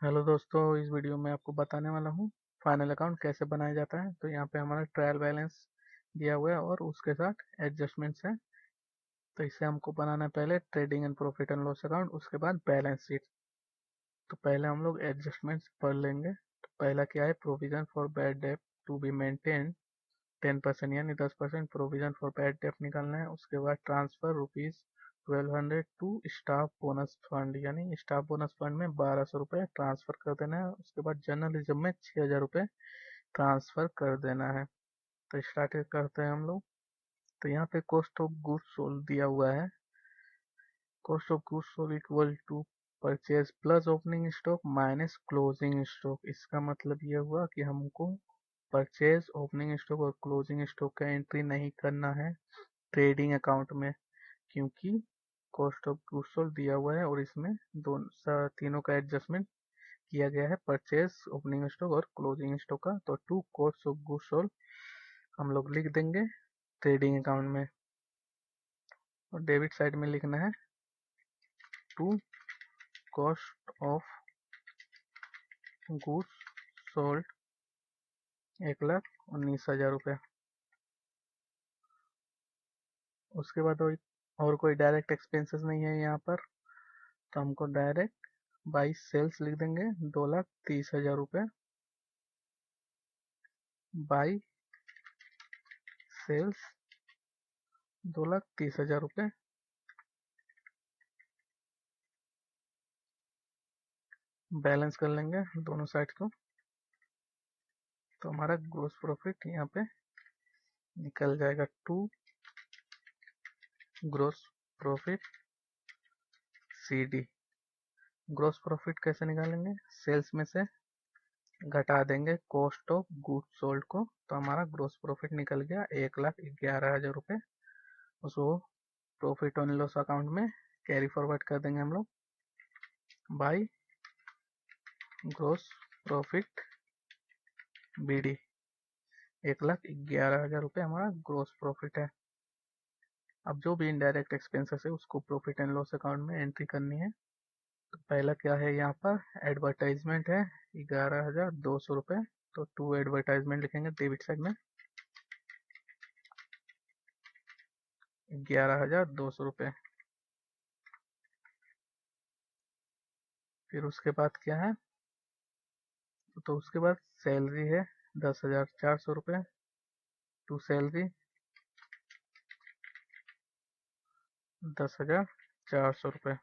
Hello दोस्तों, इस video में आपको बताने वाला हूँ फाइनल अकाउंट कैसे बनाया जाता है। तो यहाँ पे हमारा ट्रायल बैलेंस दिया हुआ है और उसके साथ एडजस्टमेंट्स है। तो इसे हमको बनाना है पहले trading and profit and loss account, उसके बाद बैलेंस शीट। तो पहले हम लोग एडजस्टमेंट्स पढ़ लेंगे। तो पहला क्या है, provision for bad debt to be maintain 10% यानी 10% प्रोविजन फॉर बैड डेट निकालना है। उसके बाद transfer rupees 1200 to staff bonus fund यानी स्टाफ बोनस फंड में 1200 रुपये ट्रांसफर कर देना है। उसके बाद जर्नलिज्म में 6000 रुपये ट्रांसफर कर देना है। तो स्टार्ट करते हैं हम लोग। तो यहाँ पे कॉस्ट ऑफ गुड्स सोल्ड दिया हुआ है। Cost of goods sold equal to purchase plus opening stock minus closing stock. इसका मतलब ये हुआ कि हमको परचेज, ओपनिंग स्टॉक और क्लोजिंग स्टॉक का एंट्री नहीं करना है ट्रेडिंग अकाउंट में, क्योंकि कॉस्ट ऑफ गुड्स सोल्ड दिया हुआ है और इसमें दोनों तीनों का एडजस्टमेंट किया गया है, परचेज, ओपनिंग स्टॉक और क्लोजिंग स्टॉक का। तो to cost of goods sold हम लोग लिख देंगे ट्रेडिंग अकाउंट में, और डेबिट साइड में लिखना है to cost of goods sold 1,19,000 रुपये। उसके बाद और कोई डायरेक्ट एक्सपेंसेस नहीं है यहाँ पर, तो हमको डायरेक्ट बाई सेल्स लिख देंगे 2,30,000 रुपये बाई सेल्स 2,30,000 रुपये। बैलेंस कर लेंगे दोनों साइड को, तो हमारा ग्रोस प्रॉफिट यहाँ पे निकल जाएगा to gross profit C D. Gross profit कैसे निकालेंगे, सेल्स में से घटा देंगे कॉस्ट ऑफ गुड्स सोल्ड को, तो हमारा ग्रोस प्रॉफिट निकल गया 1,11,000 रुपये। उसको प्रॉफिट ऑन लॉस अकाउंट में कैरी फॉरवर्ड कर देंगे हम लोग by gross profit B D. 1,11,000 रुपये हमारा ग्रोस प्रॉफिट है। अब जो भी इनडायरेक्ट एक्सपेंसेस है उसको प्रॉफिट एंड लॉस अकाउंट में एंट्री करनी है। तो पहला क्या है, यहाँ पर एडवर्टाइजमेंट है 11,200 रुपये। तो टू एडवर्टाइजमेंट लिखेंगे डेबिट साइड में 11,200 रुपये। फिर उसके बाद क्या है, तो उसके बाद सैलरी है 10,400 रुपये टू सैलरी 10,400 रुपये।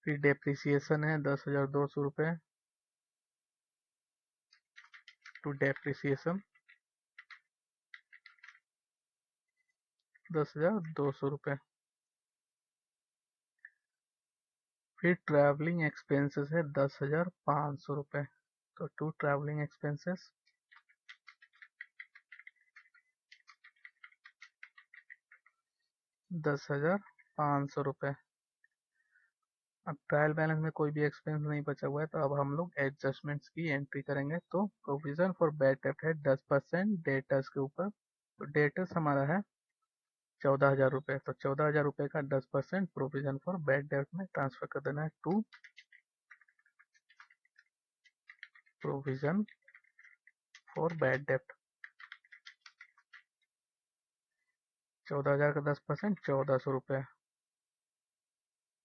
फिर डेप्रिसिएशन है 10,200 रुपये टू डेप्रिसिएशन 10,200 रुपये। फिर ट्रैवलिंग एक्सपेंसेस है 10,500 रुपये। तो टू ट्रैवलिंग एक्सपेंसेस 10,500 रुपये। अब ट्रायल बैलेंस में कोई भी एक्सपेंस नहीं बचा हुआ है, तो अब हम लोग एडजस्टमेंट्स की एंट्री करेंगे। तो प्रोविजन फॉर बैड डेट है 10% डेटर्स के ऊपर। तो डेटर्स हमारा है 14,000 रुपये। तो 14,000 रुपये का 10% प्रोविजन फॉर बैड डेट में ट्रांसफर कर देना है to provision for bad debt. 14,000 का 10% 1,400 रुपये।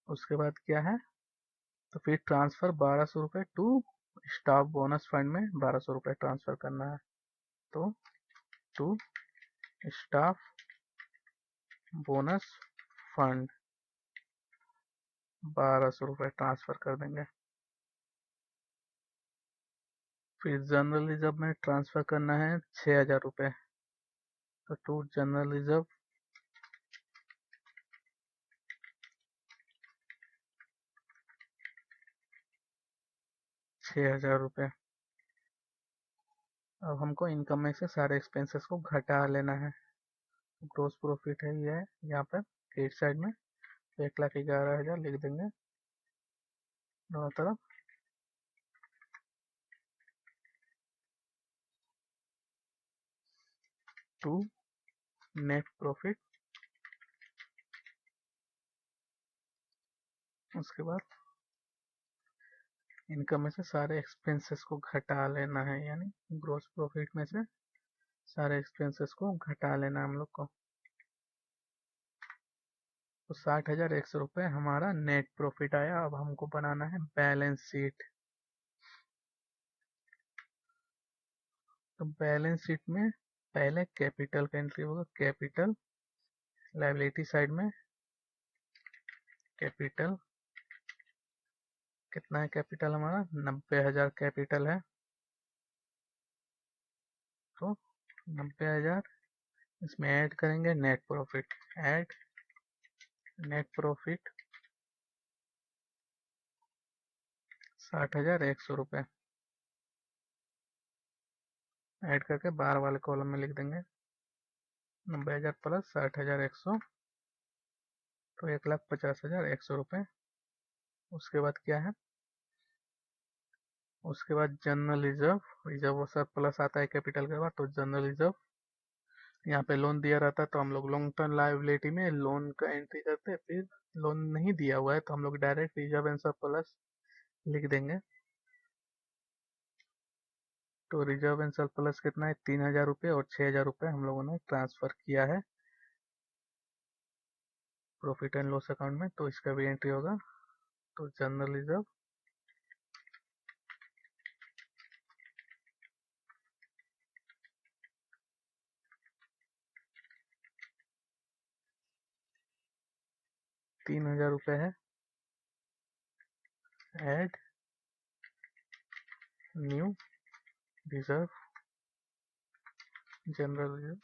उसके बाद क्या है, तो फिर ट्रांसफर 1,200 रुपये टू स्टाफ बोनस फंड में 1,200 रुपये ट्रांसफर करना है। तो टू स्टाफ बोनस फंड 1,200 रुपये ट्रांसफर कर देंगे। फिर जनरल रिजर्व में ट्रांसफर करना है 6,000 रुपये। तो टू जनरल रिजर्व 6,000 रुपये। अब हमको इनकम में से सारे एक्सपेंसेस को घटा लेना है। ग्रोस प्रॉफिट है ये है यहाँ पर क्रेडिट साइड में, तो 1,11,000 लिख देंगे दोनों तरफ। टू नेट प्रॉफिट, उसके बाद इनकम में से सारे एक्सपेंसेस को घटा लेना है, यानी ग्रॉस प्रॉफिट में से सारे एक्सपेंसेस को घटा लेना हम लोग को। तो 60,100 रुपये हमारा नेट प्रॉफिट आया। अब हमको बनाना है बैलेंस शीट। तो बैलेंस शीट में पहले कैपिटल का एंट्री होगा, कैपिटल। लायबिलिटी साइड में कैपिटल कितना है, कैपिटल हमारा 90,000 कैपिटल है। तो 90,000 इसमें ऐड करेंगे net profit, add net profit 60,100 रुपये ऐड करके 12 वाले कॉलम में लिख देंगे 90,000 प्लस 60,100, तो 1,50,100 रुपये। उसके बाद क्या है, उसके बाद जनरल रिजर्व, रिजर्व सरप्लस आता है कैपिटल के बाद, तो जनरल रिजर्व यहाँ पे लोन दिया रहता है तो हम लोग लॉन्ग टर्म लायबिलिटी में लोन का एंट्री करते हैं। फिर लोन नहीं दिया हुआ है तो हम लोग डायरेक्ट रिजर्व एंड सरप्लस लिख देंगे। तो रिजर्व एंड सरप्लस कितना है, 3,000 रुपये और 6,000 रुपये हम लोगों ने ट्रांसफर किया है प्रॉफिट एंड लॉस अकाउंट में, तो इसका भी एंट्री होगा। तो जनरल रिजर्व 3,000 रुपये है, add new reserve general reserve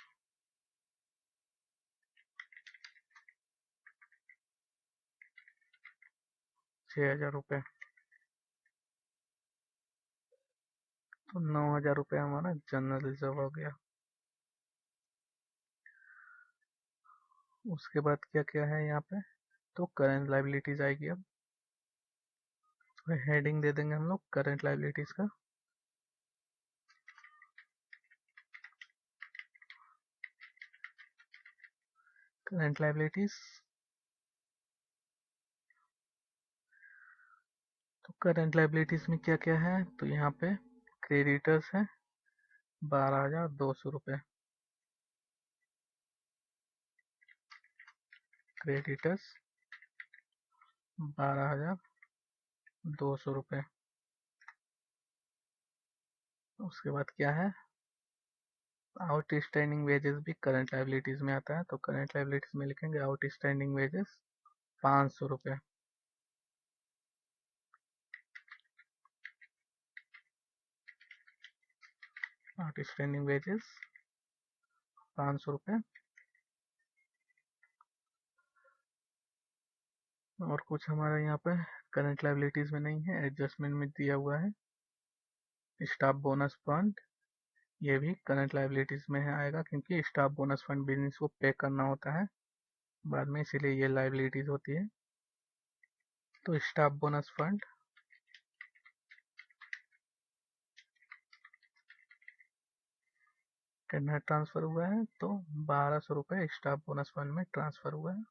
6,000 रुपये, तो 9,000 रुपये हमारा जनरल रिजर्व हो गया। उसके बाद क्या क्या है यहाँ पे, तो करंट लायबिलिटीज आएगी। अब तो हेडिंग दे देंगे हम लोग करंट लायबिलिटीज का। करंट लायबिलिटीज, तो करंट लायबिलिटीज में क्या क्या है, तो यहाँ पे क्रेडिटर्स है 12,200 रुपये, क्रेडिटर्स 12,200 रुपये। उसके बाद क्या है, आउट स्टैंडिंग वेजेस भी करंट लायबिलिटीज में आता है, तो करंट लायबिलिटीज में लिखेंगे आउट स्टैंडिंग वेजेस 500 रुपये। आउट स्टैंडिंग वेजेस 500 रुपये। और कुछ हमारा यहाँ पे करंट लायबिलिटीज में नहीं है, एडजस्टमेंट में दिया हुआ है स्टाफ बोनस फंड, ये भी करंट लायबिलिटीज में है आएगा, क्योंकि स्टाफ बोनस फंड बिजनेस को पे करना होता है बाद में, इसीलिए ये लायबिलिटीज होती है। तो स्टाफ बोनस फंड कितना ट्रांसफर हुआ है, तो 1,200 रुपये स्टाफ बोनस फंड में ट्रांसफर हुआ है,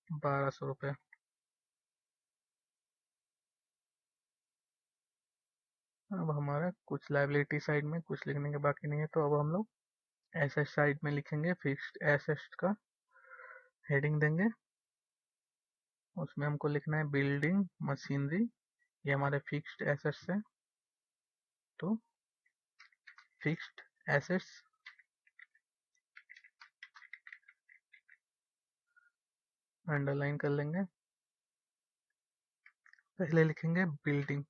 1,200 रुपये। अब हमारा कुछ लायबिलिटी साइड में कुछ लिखने के बाकी नहीं है, तो अब हम लोग एसेट साइड में लिखेंगे फिक्स्ड एसेट्स का हेडिंग देंगे। उसमें हमको लिखना है बिल्डिंग मशीनरी, ये हमारे फिक्स्ड एसेट्स है, तो फिक्स्ड एसेट्स अंडरलाइन कर लेंगे। पहले लिखेंगे बिल्डिंग,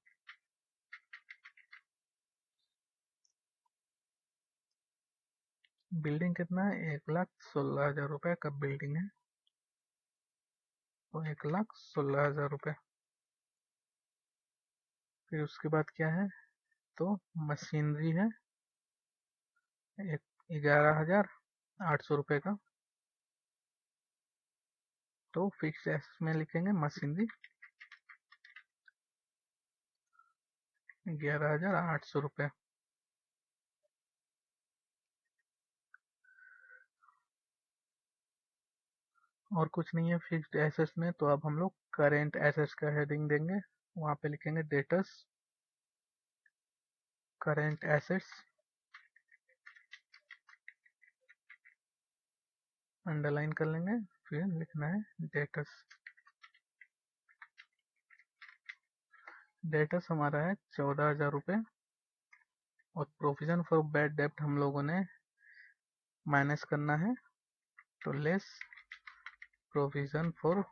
बिल्डिंग कितना है, 1,16,000 रुपये का बिल्डिंग है, तो 1,16,000 रुपये। फिर उसके बाद क्या है, तो मशीनरी है 11,800 रुपये का, तो फिक्स एसेट में लिखेंगे मशीनरी 11,800 रुपये। और कुछ नहीं है फिक्स्ड एसेट्स में, तो अब हम लोग करेंट एसेट्स का हेडिंग देंगे वहाँ पे लिखेंगे डेटर्स करेंट एसेट्स, अंडरलाइन कर लेंगे, फिर लिखना है डेटर्स। डेटर्स हमारा है 14,000 रुपये, और प्रोविजन फॉर बैड डेप्ट हम लोगों ने माइनस करना है, तो लेस प्रोविजन फॉर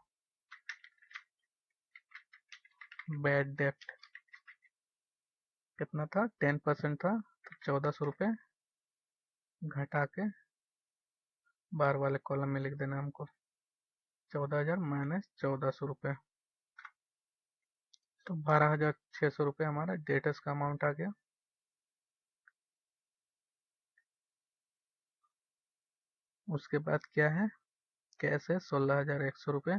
बैड डेप्ट कितना था, 10% था, तो 1400 रुपये घटा के बाहर वाले कॉलम में लिख देना हमको, 14,000 माइनस 1400 रुपये, तो 12,600 रुपये हमारा डेटर्स का अमाउंट आ गया। उसके बाद क्या है, कैश है 16,100 रुपये,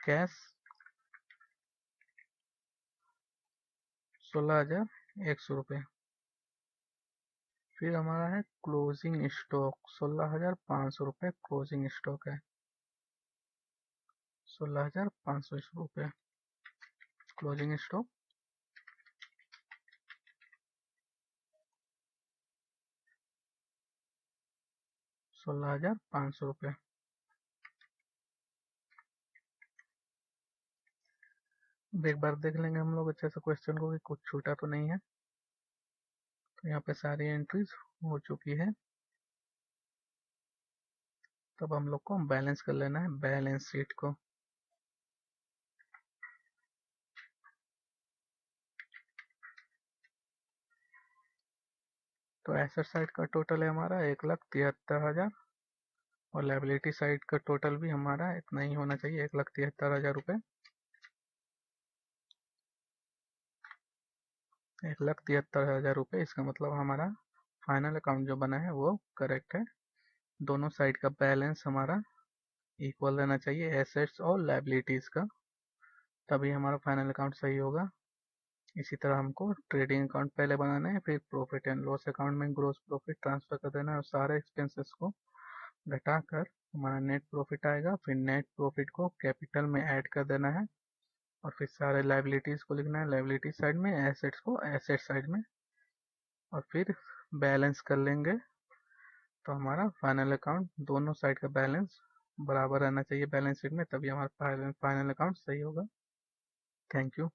कैश 16,100 रुपये। फिर हमारा है क्लोजिंग स्टॉक, 16,500 रुपये क्लोजिंग स्टॉक है, 16,500 रुपये क्लोजिंग स्टॉक। 16,500 रुपये। अब एक बार देख लेंगे हम लोग अच्छे से क्वेश्चन को कि कुछ छूटा तो नहीं है। तो यहाँ पे सारी एंट्रीज हो चुकी है, तब हम लोग को बैलेंस कर लेना है बैलेंस शीट को। तो एसेट साइड का टोटल है हमारा 1,73,000, और लाइबिलिटी साइड का टोटल भी हमारा इतना ही होना चाहिए, 1,73,000 रुपये। 1,73,000 रुपये, इसका मतलब हमारा फाइनल अकाउंट जो बना है वो करेक्ट है। दोनों साइड का बैलेंस हमारा इक्वल रहना चाहिए, एसेट्स और लाइबिलिटीज का, तभी हमारा फाइनल अकाउंट सही होगा। इसी तरह हमको ट्रेडिंग अकाउंट पहले बनाना है, फिर प्रॉफिट एंड लॉस अकाउंट में ग्रोस प्रॉफिट ट्रांसफर कर देना है, और सारे एक्सपेंसेस को घटाकर हमारा नेट प्रॉफिट आएगा। फिर नेट प्रॉफिट को कैपिटल में ऐड कर देना है, और फिर सारे लाइबिलिटीज को लिखना है लाइबिलिटी साइड में, एसेट्स को एसेट साइड में, और फिर बैलेंस कर लेंगे। तो हमारा फाइनल अकाउंट दोनों साइड का बैलेंस बराबर रहना चाहिए बैलेंस शीट में, तभी हमारा फाइनल अकाउंट सही होगा। Thank you.